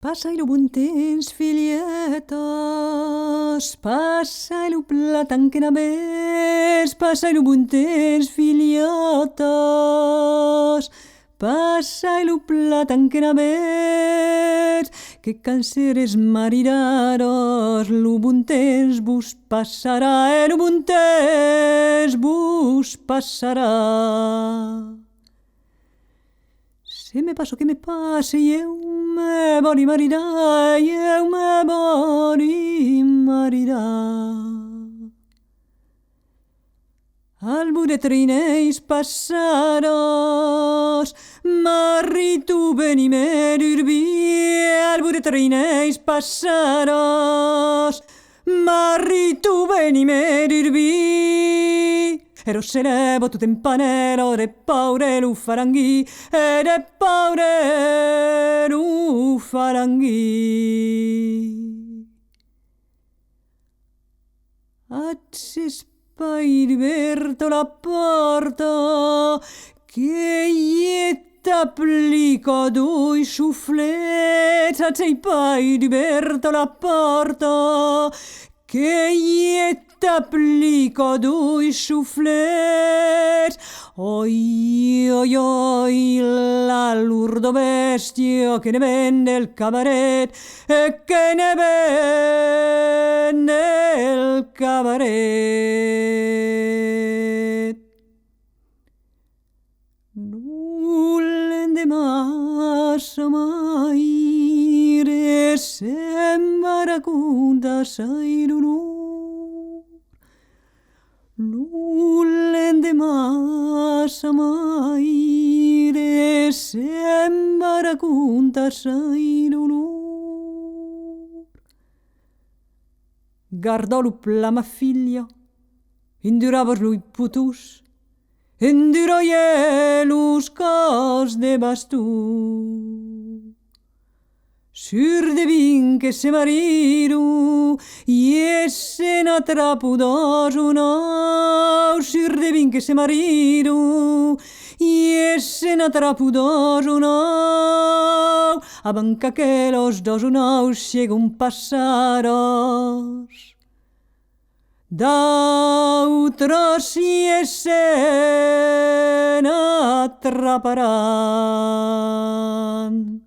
Passa-lo bon temps, filietes, passa-lo platan que n'haves, passa-lo bon temps, filietes, passa-lo platan que n'haves, que canseres mariraros, lo bon temps vos passarà, lo bon temps vos passarà. Se me passo que me passe, eu me boni marirà, eu me boni marirà. Al buretrineis passaràs, marritu benime d'urbi, al buretrineis passaràs, marritu benime d'urbi. Ero celebo tu tempanero de paure lu faranghi e de paure lu faranghi. Accesi pai liberto la porta che gli t'applico due soufflets. Accesi pai liberto la porta che gli t'applico due soufflets. Oi, oi, oi, la lurdo bestio che ne vende il cabaret e che ne vende il cabaret. Nulla massa mai sembra racconta sai l'unur. Nulla massa mai sembra racconta sai l'unur. Guardò la ma figlia, indurava lui putus, endurò los cos de bastú. Sur de vin que se mariru, y ese n'atrapu dos unau. Sur de vin que se mariru, y ese n'atrapu dos unau. Abanca que los dos unau llegun passaros. D'altros y ese n'atraparan.